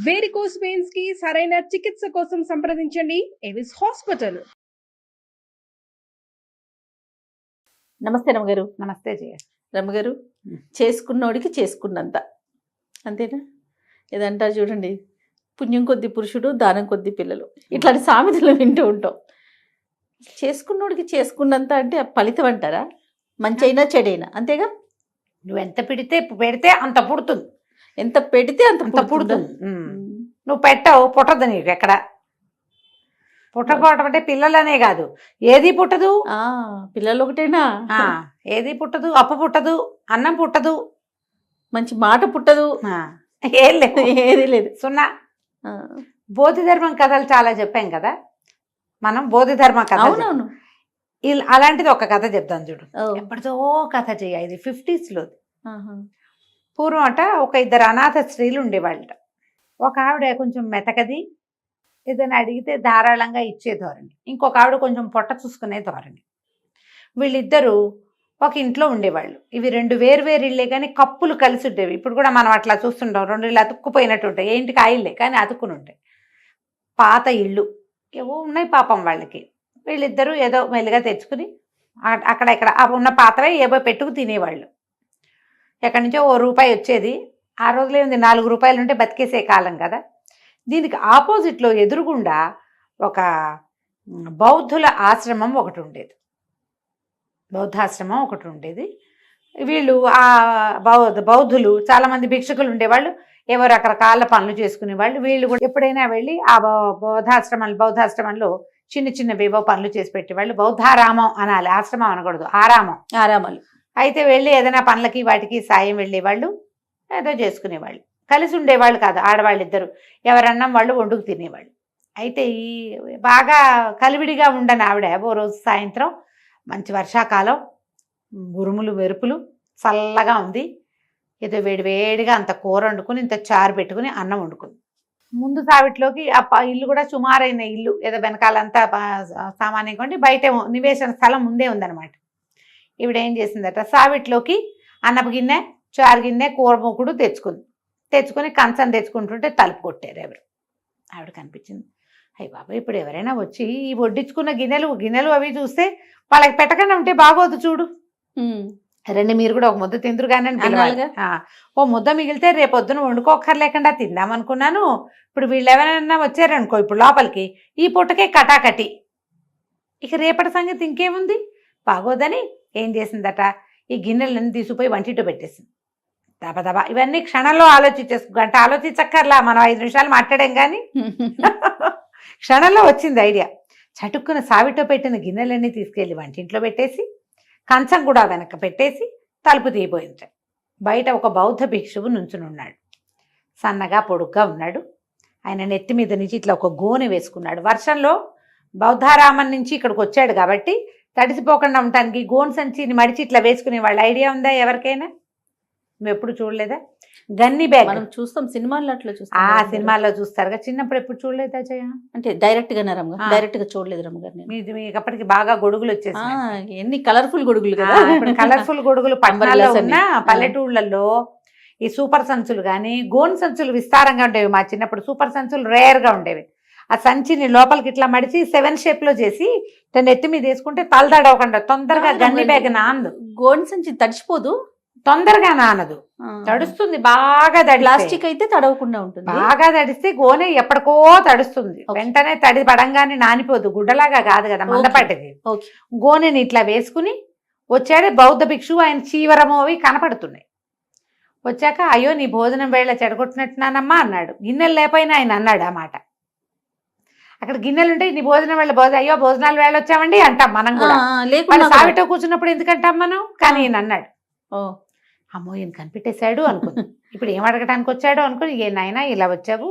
Varicose veins కి సరైన చికిత్స కోసం సంప్రదించండి ఎవిస్ హాస్పిటల్. నమస్తే రమ్మగారు. నమస్తే జయ. రమ్మగారు, చేసుకున్నోడికి చేసుకున్నంత, అంతేనా? ఏదంటారు చూడండి, పుణ్యం కొద్ది పురుషుడు, దానం కొద్ది పిల్లలు, ఇట్లాంటి సామెతలు వింటూ ఉంటాం. చేసుకున్నోడికి చేసుకున్నంత అంటే ఫలితం అంటారా? మంచి అయినా చెడైనా అంతేగా? నువ్వు ఎంత పెడితే అంత పుడుతుంది. ఎంత పెడితే అంత పుడుతుంది. నువ్వు పెట్టవు, పుట్టదు. నీకు ఎక్కడ పుట్టకపోవటం అంటే పిల్లలనే కాదు, ఏది పుట్టదు. పిల్లలు ఒకటేనా? ఏది పుట్టదు. అప్పు పుట్టదు, అన్నం పుట్టదు, మంచి మాట పుట్టదు, ఏం లేదు, ఏది లేదు, సున్నా. బోధిధర్మం కథలు చాలా చెప్పాం కదా మనం. బోధిధర్మ కథ, అవునవును. అలాంటిది ఒక కథ చెప్తాను చూడు. ఎప్పటిదో కథ చేయ, ఇది 50s లో. పూర్వం అట ఒక ఇద్దరు అనాథ స్త్రీలు ఉండేవాళ్ళట. ఒక ఆవిడ కొంచెం మెతకది, ఏదైనా అడిగితే ధారాళంగా ఇచ్చే ధోరణి. ఇంకొక ఆవిడ కొంచెం పొట్ట చూసుకునే ధోరణి. వీళ్ళిద్దరూ ఒక ఇంట్లో ఉండేవాళ్ళు. ఇవి రెండు వేరు ఇళ్ళే కానీ కప్పులు కలిసి ఉండేవి. ఇప్పుడు కూడా మనం అట్లా చూస్తుంటాం, రెండు ఇళ్ళు అతుక్కుపోయినట్టు ఉంటాయి. ఏంటికి ఆ ఇల్లే కానీ అతుక్కుని ఉంటాయి. పాత ఇళ్ళు ఏవో ఉన్నాయి పాపం వాళ్ళకి. వీళ్ళిద్దరూ ఏదో మెల్లిగా తెచ్చుకుని అక్కడ ఇక్కడ ఉన్న పాతవే ఏవో పెట్టుకు తినేవాళ్ళు. ఎక్కడి నుంచో ₹1 వచ్చేది. ఆ రోజులో ఏంది, ₹4 ఉంటే బతికేసే కాలం కదా. దీనికి ఆపోజిట్లో ఎదురుగుండా ఒక బౌద్ధుల ఆశ్రమం ఒకటి ఉండేది. బౌద్ధాశ్రమం ఒకటి ఉండేది. వీళ్ళు ఆ బౌద్ధులు చాలామంది భిక్షకులు ఉండేవాళ్ళు, ఏవో రకరకాల పనులు చేసుకునేవాళ్ళు. వీళ్ళు కూడా ఎప్పుడైనా వెళ్ళి ఆ బౌద్ధాశ్రమంలో చిన్నవేవో పనులు చేసి పెట్టేవాళ్ళు. బౌద్ధారామం అనాలి, ఆశ్రమం అనకూడదు, ఆరామాలు. అయితే వెళ్ళి ఏదైనా పనులకి వాటికి సాయం వెళ్ళేవాళ్ళు, ఏదో చేసుకునేవాళ్ళు. కలిసి ఉండేవాళ్ళు కాదు, ఆడవాళ్ళిద్దరు ఎవరన్నా వాళ్ళు వండుకు తినేవాళ్ళు. అయితే ఈ బాగా కలివిడిగా ఉండని ఆవిడ ఓ రోజు సాయంత్రం, మంచి వర్షాకాలం, ఉరుములు మెరుపులు, చల్లగా ఉంది. ఏదో వేడివేడిగా అంత కూర వండుకుని, ఇంత చారు పెట్టుకుని అన్నం వండుకుంది. ముందు సావిట్లోకి ఆ ఇల్లు కూడా సుమారైన ఇల్లు, ఏదో వెనకాలంతా సామాన్యంగా ఉండి బయట నివేశన స్థలం ముందే ఉందన్నమాట. ఈవిడ ఏం చేసిందట, సావిట్లోకి అన్నపు గిన్నె, చారు గిన్నె, కూర మూకుడు తెచ్చుకొని కంచం తెచ్చుకుంటుంటే తలుపు కొట్టారు ఎవరు. ఆవిడ కనిపించింది. అయ్య బాబా, ఇప్పుడు ఎవరైనా వచ్చి ఈ వడ్డించుకున్న గిన్నెలు అవి చూస్తే వాళ్ళకి పెట్టకుండా ఉంటే బాగోదు చూడు. రండి మీరు కూడా ఒక ముద్ద తిందురు కానీ పిలవాలి. ఓ ముద్ద మిగిలితే రేపొద్దున వండుకోక్కర్లేకుండా తిందామనుకున్నాను. ఇప్పుడు వీళ్ళు ఎవరైనా వచ్చారనుకో ఇప్పుడు లోపలికి, ఈ పూటకే కటాకటి, ఇక రేపటి సంగతి ఇంకేముంది, బాగోదని ఏం చేసిందట, ఈ గిన్నెలన్నీ తీసుకుపోయి వంటింటో పెట్టేసింది. దబదబా ఇవన్నీ క్షణంలో గంట ఆలోచించక్కర్లా, మనం 5 నిమిషాలు మాట్లాడాం కానీ క్షణంలో వచ్చింది ఐడియా. చటుక్కున సావిటో పెట్టిన గిన్నెలన్నీ తీసుకెళ్ళి వంటింట్లో పెట్టేసి, కంచం కూడా వెనక పెట్టేసి తలుపు తీయబోయింది. బయట ఒక బౌద్ధ భిక్షువు నుంచునున్నాడు. సన్నగా పొడుగ్గా ఉన్నాడు. ఆయన నెత్తి మీద నుంచి ఇట్లా ఒక గోనె వేసుకున్నాడు. వర్షంలో బౌద్ధారామం నుంచి ఇక్కడికి వచ్చాడు కాబట్టి తడిసిపోకుండా ఉండటానికి గోను సంచిని మడిచి ఇట్లా వేసుకునే వాళ్ళ ఐడియా ఉందా ఎవరికైనా? నువ్వు ఎప్పుడు చూడలేదా? గన్ని బ్యాగ్ మనం చూస్తాం, సినిమాల్లో అట్లా చూస్తాం. ఆ సినిమాల్లో చూస్తారుగా, చిన్నప్పుడు ఎప్పుడు చూడలేదా జయ? అంటే డైరెక్ట్ గా డైరెక్ట్ గా చూడలేదు రమ్మగారు. మీకు అప్పటికి బాగా గొడుగులు వచ్చేసి, ఎన్ని కలర్ఫుల్ గొడుగులు కదా. కలర్ఫుల్ గొడుగులు పట్టణాల్లో ఉన్న పల్లెటూళ్ళల్లో ఈ సూపర్ సంచులు కానీ గోను సంచులు విస్తారంగా ఉండేవి. మా చిన్నప్పుడు సూపర్ సంచులు రేర్ గా ఉండేవి. ఆ సంచిని లోపలికి ఇట్లా మడిచి 7 షేప్ లో చేసి నెత్తి మీద వేసుకుంటే తలదడవకుండా తొందరగా గన్ని బ్యాగ్ నానదు. గోను సంచి తడిచిపోదు, తొందరగా నానదు, తడుస్తుంది బాగా. ప్లాస్టిక్ అయితే తడవకుండా ఉంటుంది. బాగా తడిస్తే గోనె ఎప్పటికో తడుస్తుంది, వెంటనే తడి పడంగానే నానిపోదు. గుడ్డలాగా కాదు కదా, మందపడ్డది. గోనెని ఇట్లా వేసుకుని వచ్చాడే బౌద్ధ భిక్షువు. ఆయన చీవరము అవి కనపడుతున్నాయి. వచ్చాక, అయ్యో నీ భోజనం వేళ చెడగొట్టినట్టున్నానమ్మా అన్నాడు. గిన్నెలు లేకపోయినా ఆయన అన్నాడు ఆ మాట. అక్కడ గిన్నెలుంటే నీ భోజనం వేళ అయ్యో భోజనాలు వేళ వచ్చామండి అంటాం మనం కూడా. సావిటో కూర్చున్నప్పుడు ఎందుకంటాం మనం, కానీ ఈయన అన్నాడు. అమ్మో ఈయన కనిపెట్టేశాడు అనుకుంది. ఇప్పుడు ఏం అడగటానికి వచ్చాడు అనుకుని, ఏ నాయనా ఇలా వచ్చావు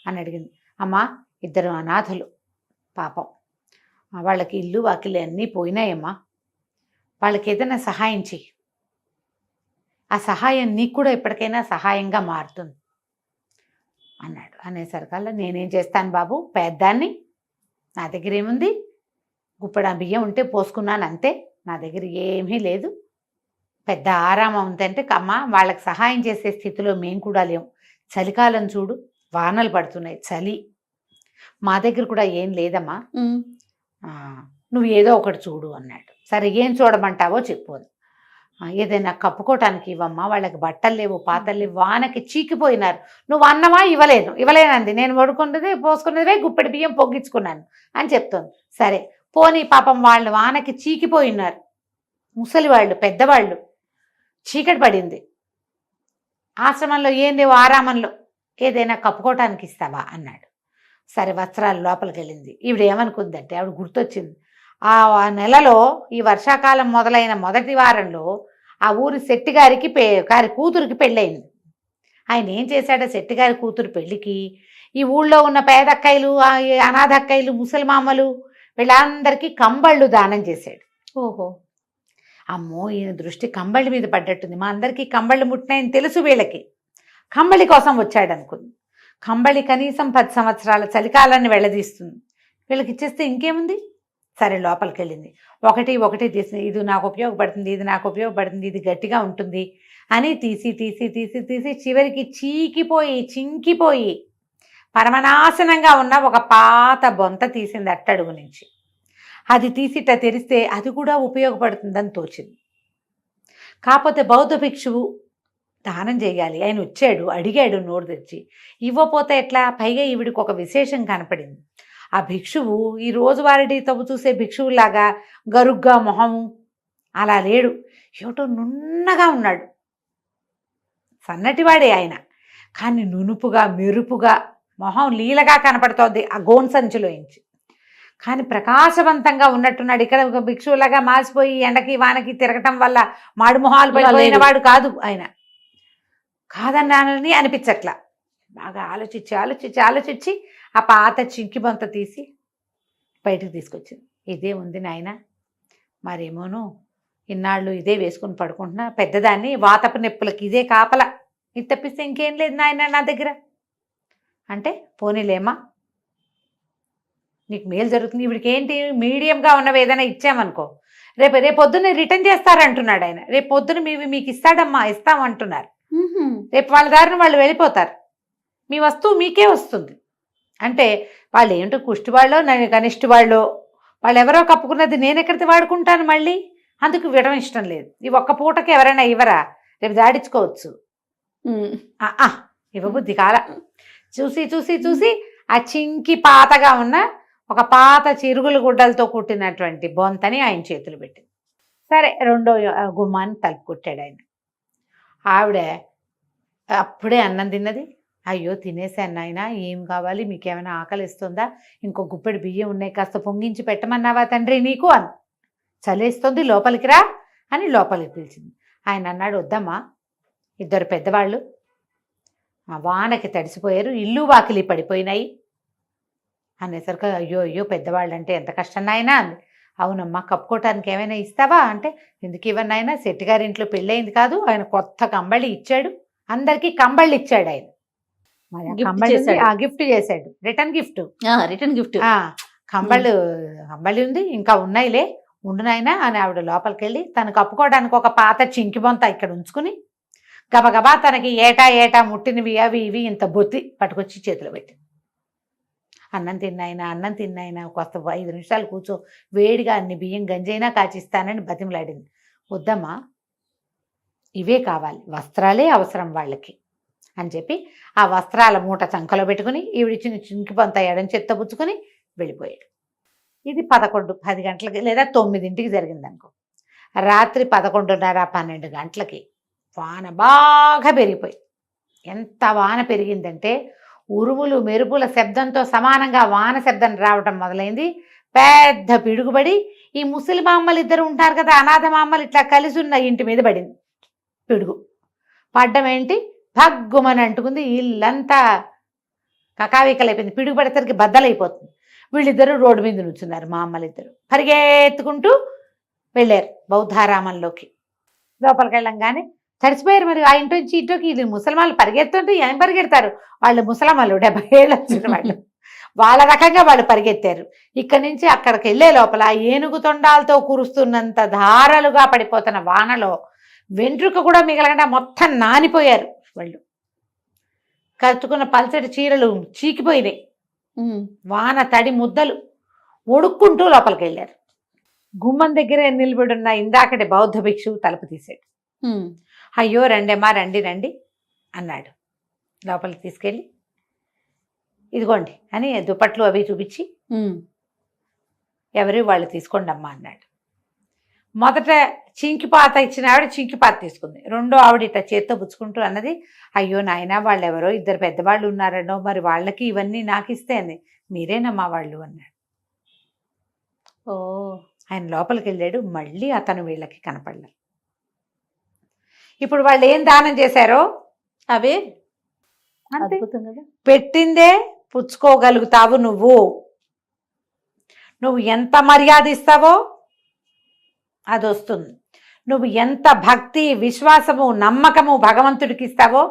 అని అడిగింది. అమ్మా, 2 అనాథలు పాపం, వాళ్ళకి ఇల్లు వాకిలు అన్నీ పోయినాయమ్మా, వాళ్ళకి ఏదైనా సహాయం చెయ్యి. ఆ సహాయం నీకు కూడా ఎప్పటికైనా సహాయంగా మారుతుంది అన్నాడు. అనేసరికల్లా, నేనేం చేస్తాను బాబు, పెద్దాన్ని, నా దగ్గర ఏముంది, గుప్పడా బియ్యం ఉంటే పోసుకున్నాను అంతే, నా దగ్గర ఏమీ లేదు. పెద్ద ఆరామం ఉందంటే అమ్మ వాళ్ళకి సహాయం చేసే స్థితిలో మేము కూడా లేము. చలికాలం చూడు, వానలు పడుతున్నాయి, చలి, మా దగ్గర కూడా ఏం లేదమ్మా, నువ్వు ఏదో ఒకటి చూడు అన్నాడు. సరే ఏం చూడమంటావో చెప్పు అని. ఏదైనా కప్పుకోవటానికి ఇవ్వమ్మా, వాళ్ళకి బట్టలు లేవు, పాతలు లేవు, వానకి చీకిపోయినారు, నువ్వు అన్నమా ఇవ్వలేనంది, నేను వడుకున్నదే పోసుకున్నదే గుప్పెడి బియ్యం పొగ్గించుకున్నాను అని చెప్తోంది. సరే పోనీ పాపం వాళ్ళు వానకి చీకిపోయినారు, ముసలి వాళ్ళు, పెద్దవాళ్ళు, చీకటి పడింది, ఆశ్రమంలో ఏం లేవు, ఆరామంలో ఏదైనా కప్పుకోవటానికి ఇస్తావా అన్నాడు. సరే వస్త్రాలు లోపలికి వెళ్ళింది. ఈవిడ ఏమనుకుందంటే, ఆవిడ గుర్తొచ్చింది, ఆ నెలలో ఈ వర్షాకాలం మొదలైన మొదటి వారంలో ఆ ఊరి శెట్టిగారికి కూతురికి పెళ్ళయింది. ఆయన ఏం చేశాడో శెట్టిగారి కూతురు పెళ్ళికి ఈ ఊళ్ళో ఉన్న పేదక్కయ్యలు, అనాథక్కయ్యలు, ముసలిమామలు వీళ్ళందరికీ కంబళ్ళు దానం చేశాడు. ఓహో, అమ్మో ఈయన దృష్టి కంబళి మీద పడ్డట్టుంది, మా అందరికీ కంబళ్ళు ముట్టినాయని తెలుసు, వీళ్ళకి కంబళి కోసం వచ్చాడు అనుకుంది. కంబళి కనీసం 10 సంవత్సరాల చలికాలాన్ని వెళ్ళదీస్తుంది, వీళ్ళకి ఇచ్చేస్తే ఇంకేముంది. సరే లోపలికి వెళ్ళింది, ఒకటి తీసింది, ఇది నాకు ఉపయోగపడుతుంది, ఇది నాకు ఉపయోగపడుతుంది, ఇది గట్టిగా ఉంటుంది అని తీసి తీసి తీసి తీసి చివరికి చింకిపోయి పరమనాశనంగా ఉన్న ఒక పాత బొంత తీసింది అట్టడుగు నుంచి. అది తీసిట తెరిస్తే అది కూడా ఉపయోగపడుతుందని తోచింది. కాకపోతే బౌద్ధ భిక్షువు దానం చేయాలి, ఆయన వచ్చాడు, అడిగాడు నోరు తెచ్చి, ఇవ్వపోతే ఎట్లా, పైగా ఈవిడికి ఒక విశేషం కనపడింది. ఆ భిక్షువు ఈ రోజువారీ తవ్వు చూసే భిక్షువులాగా గరుగ్గా మొహము అలా లేడు, ఏటో నున్నగా ఉన్నాడు, సన్నటివాడే ఆయన, కానీ నునుపుగా మెరుపుగా మొహం లీలగా కనపడుతోంది ఆ గోన్ సంచిలోంచి, కానీ ప్రకాశవంతంగా ఉన్నట్టున్నాడు. ఇక్కడ ఒక భిక్షువులాగా మాసిపోయి ఎండకి వానకి తిరగటం వల్ల మాడు మొహాలు పడిపోయిన వాడు కాదు ఆయన, కాదన్నానని అనిపించట్లా. బాగా ఆలోచించి ఆ పాత చింకి బొంత తీసి బయటకు తీసుకొచ్చింది. ఇదే ఉంది నాయన, మరేమోను ఇన్నాళ్ళు ఇదే వేసుకుని పడుకుంటున్నా, పెద్దదాన్ని వాతపు నొప్పులకి ఇదే కాపల, ఇది తప్పిస్తే ఇంకేం లేదు నాయన నా దగ్గర అంటే, పోనీలేమా నీకు మేలు జరుగుతుంది, ఇవిడికి ఏంటి మీడియంగా ఉన్నవి ఏదైనా ఇచ్చామనుకో, రేపు పొద్దున్న రిటర్న్ చేస్తారంటున్నాడు ఆయన, రేపు పొద్దున మీకు ఇస్తాడమ్మా, ఇస్తామంటున్నారు, రేపు వాళ్ళ దారిని వాళ్ళు వెళ్ళిపోతారు, మీ వస్తువు మీకే వస్తుంది అంటే, వాళ్ళు ఏంటో కుష్టి వాళ్ళో కనిష్టి వాళ్ళో, వాళ్ళు ఎవరో కప్పుకున్నది నేను ఎక్కడికి వాడుకుంటాను మళ్ళీ, అందుకు ఇవ్వడం ఇష్టం లేదు, ఈ ఒక్క పూటకి ఎవరైనా ఇవ్వరా, రేపు దాడించుకోవచ్చు, ఇవ్వబుద్ధి కాల. చూసి ఆ చింకి పాతగా ఉన్న ఒక పాత చిరుగుల గుడ్డలతో కుట్టినటువంటి బొంతని ఆయన చేతులు పెట్టింది. సరే రెండో గుమ్మాన్ని తలుపు కుట్టాడు ఆయన. ఆవిడ అప్పుడే అన్నం తిన్నది. అయ్యో తినేసాను నాయన, ఏం కావాలి, మీకేమైనా ఆకలిస్తుందా, ఇంకో గుప్పెడు బియ్యం ఉన్నాయి, కాస్త పొంగించి పెట్టమన్నావా తండ్రి నీకు అని, చలేస్తుంది లోపలికి రా అని లోపలికి పిలిచింది. ఆయన అన్నాడు, వద్దమ్మా, ఇద్దరు పెద్దవాళ్ళు వానకి తడిసిపోయారు, ఇల్లు వాకిలి పడిపోయినాయి అనేసరికి, అయ్యో పెద్దవాళ్ళు అంటే ఎంత కష్టం నాయనా అంది. అవునమ్మా, కప్పుకోవటానికి ఏమైనా ఇస్తావా అంటే, ఎందుకు ఇవ్వన్నాయన, శెట్టిగారింట్లో పెళ్ళయింది కాదు, ఆయన కొత్త కంబళి ఇచ్చాడు, అందరికీ కంబళ్ళు ఇచ్చాడు ఆయన, గిఫ్ట్ చేశాడు, రిటర్న్ గిఫ్ట్ కంబళి ఉంది, ఇంకా ఉన్నాయిలే, ఉండు నాయనా అని ఆవిడ లోపలికి వెళ్ళి తను కప్పుకోవడానికి ఒక పాత చింకి బొంత ఇక్కడ ఉంచుకుని గబగబా తనకి ఏటా ముట్టినవి అవి ఇవి ఇంత బొత్తి పట్టుకొచ్చి చేతిలో పెట్టి, అన్నం తిన్నాయినా కొత్త 5 నిమిషాలు కూర్చో, వేడిగా అన్ని బియ్యం గంజైనా కాచిస్తానని బతిమలాడింది. వద్దమ్మా, ఇవే కావాలి, వస్త్రాలే అవసరం వాళ్ళకి అని చెప్పి ఆ వస్త్రాల మూట చంకలో పెట్టుకుని ఈవిడిచ్చిన చింకి పొంత ఎడం చెత్త పుచ్చుకొని వెళ్ళిపోయాడు. ఇది 10 గంటలకి లేదా 9ంటికి జరిగింది అనుకో. రాత్రి 11:30 12 గంటలకి వాన బాగా పెరిగిపోయి, ఎంత వాన పెరిగిందంటే ఉరుములు మెరుపుల శబ్దంతో సమానంగా వాన శబ్దం రావటం మొదలైంది. పెద్ద పిడుగుబడి ఈ ముసలి మామలు ఇద్దరు ఉంటారు కదా, అనాథ మామలు, ఇట్లా కలిసి ఉన్న ఇంటి మీద పడింది. పిడుగు పడ్డం ఏంటి, భగ్గుమని అంటుకుంది, ఇల్లంతా కకావికలైపోయింది, పిడుగు పడేసరికి బద్దలైపోతుంది. వీళ్ళిద్దరూ రోడ్డు మీద నుంచున్నారు, మా అమ్మలిద్దరు పరిగెత్తుకుంటూ వెళ్ళారు బౌద్ధారామంలోకి. లోపలికి వెళ్ళంగానే తడిసిపోయారు. మరి ఆ ఇంటి నుంచి ఇంట్లోకి ఇది ముసలమాలు పరిగెత్తుంటే ఏం పరిగెడతారు, వాళ్ళు ముసలమ్మలు 70 ఏళ్ళు వచ్చిన వాళ్ళు, వాళ్ళ రకంగా వాళ్ళు పరిగెత్తారు. ఇక్కడి నుంచి అక్కడికి వెళ్ళే లోపల ఏనుగు తొండాలతో కురుస్తున్నంత ధారలుగా పడిపోతున్న వానలో వెంట్రుక కూడా మిగలకుండా మొత్తం నానిపోయారు వాళ్ళు. కట్టుకున్న పల్చటి చీరలు చీకిపోయినాయి, ఉమ్, వాన తడి ముద్దలు, ఉడుక్కుంటూ లోపలికి వెళ్ళారు. గుమ్మం దగ్గరే నిలబడున్న ఇందాకటి బౌద్ధ భిక్షువు తలుపు తీసాడు. ఉమ్, అయ్యో రండమ్మా, రండి రండి అన్నాడు. లోపలికి తీసుకెళ్ళి ఇదిగోండి అని దుప్పట్లు అవి చూపించి ఉమ్, ఎవరు వాళ్ళు తీసుకోండి అమ్మా అన్నాడు. మొదట చింకిపాత ఇచ్చిన ఆవిడ చింకిపాత తీసుకుంది. రెండో ఆవిడ ఇట్లా చేత్తో పుచ్చుకుంటూ అన్నది, అయ్యో నాయనా వాళ్ళు ఎవరో ఇద్దరు పెద్దవాళ్ళు ఉన్నారనో, మరి వాళ్ళకి ఇవన్నీ నాకు ఇస్తే అంది. మీరేనమ్మా వాళ్ళు అన్నాడు. ఓ ఆయన లోపలికి వెళ్ళాడు. మళ్ళీ అతను వీళ్ళకి కనపడలేదు. ఇప్పుడు వాళ్ళు ఏం దానం చేశారో అవే అంతే. అద్భుతం కదా. పెట్టిందే పుచ్చుకోగలుగుతావు. నువ్వు ఎంత మర్యాద ఇస్తావో అది వస్తుంది. నువ్వు ఎంత భక్తి, విశ్వాసము, నమ్మకము భగవంతుడికి ఇస్తావో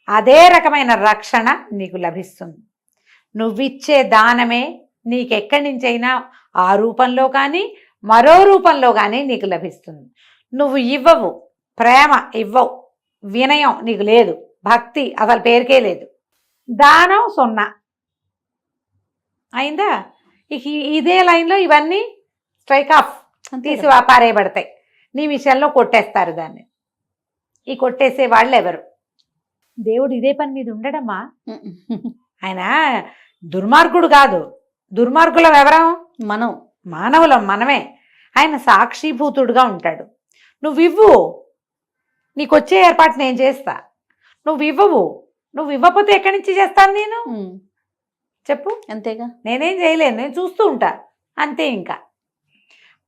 అదే రకమైన రక్షణ నీకు లభిస్తుంది. నువ్విచ్చే దానమే నీకెక్కడి నుంచైనా ఆ రూపంలో కానీ మరో రూపంలో కానీ నీకు లభిస్తుంది. నువ్వు ఇవ్వవు, ప్రేమ ఇవ్వవు, వినయం నీకు లేదు, భక్తి అసలు పేరుకే లేదు, దానం 0 అయిందా? ఇక ఇదే లైన్లో ఇవన్నీ స్ట్రైక్ ఆఫ్ తీసి పారేయబడతాయి. నీ విషయంలో కొట్టేస్తారు దాన్ని. ఈ కొట్టేసే వాళ్ళు ఎవరు? దేవుడు ఇదే పని మీద ఉండడమ్మా. ఆయన దుర్మార్గుడు కాదు. దుర్మార్గులం ఎవరం? మనం మానవులం, మనమే. ఆయన సాక్షిభూతుడుగా ఉంటాడు. నువ్వు ఇవ్వు, నీకు వచ్చే ఏర్పాటు నేను చేస్తా. నువ్వు ఇవ్వవు, నువ్వు ఇవ్వకపోతే ఎక్కడి నుంచి చేస్తాను నేను? చెప్పు. అంతేగా. నేనేం చేయలేను, నేను చూస్తూ ఉంటా అంతే. ఇంకా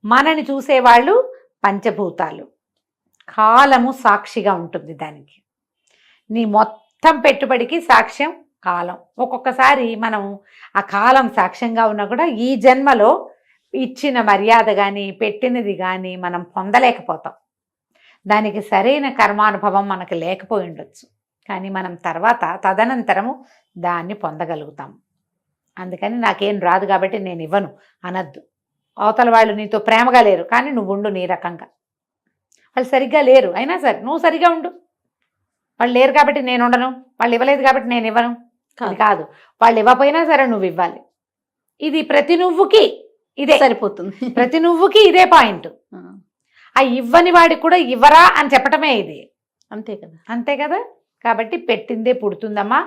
మనని చూసేవాళ్ళు పంచభూతాలు, కాలము సాక్షిగా ఉంటుంది దానికి. నీ మొత్తం పెట్టుబడికి సాక్ష్యం కాలం. ఒక్కొక్కసారి మనం ఆ కాలం సాక్ష్యంగా ఉన్నా కూడా ఈ జన్మలో ఇచ్చిన మర్యాద కానీ పెట్టినది కానీ మనం పొందలేకపోతాం. దానికి సరైన కర్మానుభవం మనకు లేకపోయి ఉండొచ్చు, కానీ మనం తర్వాత తదనంతరము దాన్ని పొందగలుగుతాం. అందుకని నాకేం రాదు కాబట్టి నేను ఇవ్వను అనద్దు. అవతల వాళ్ళు నీతో ప్రేమగా లేరు కానీ నువ్వు ఉండు నీ రకంగా. వాళ్ళు సరిగ్గా లేరు అయినా సరే నువ్వు సరిగా ఉండు. వాళ్ళు లేరు కాబట్టి నేను ఉండను, వాళ్ళు ఇవ్వలేదు కాబట్టి నేను ఇవ్వను, అది కాదు. వాళ్ళు ఇవ్వకపోయినా సరే నువ్వు ఇవ్వాలి. ఇది ప్రతి నువ్వుకి ఇదే సరిపోతుంది. ప్రతి నువ్వుకి ఇదే పాయింట్. ఆ ఇవ్వని వాడికి కూడా ఇవ్వరా అని చెప్పటమే ఇది. అంతే కదా. అంతే కదా. కాబట్టి పెట్టిందే పుడుతుందమ్మా,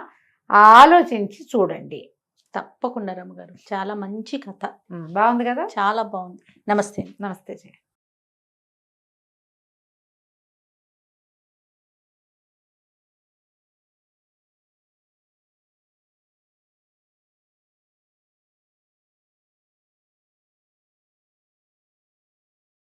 ఆలోచించి చూడండి. తప్పకుండా రమ్మగారు, చాలా మంచి కథ. బాగుంది కదా. చాలా బాగుంది. నమస్తే. నమస్తే జయ.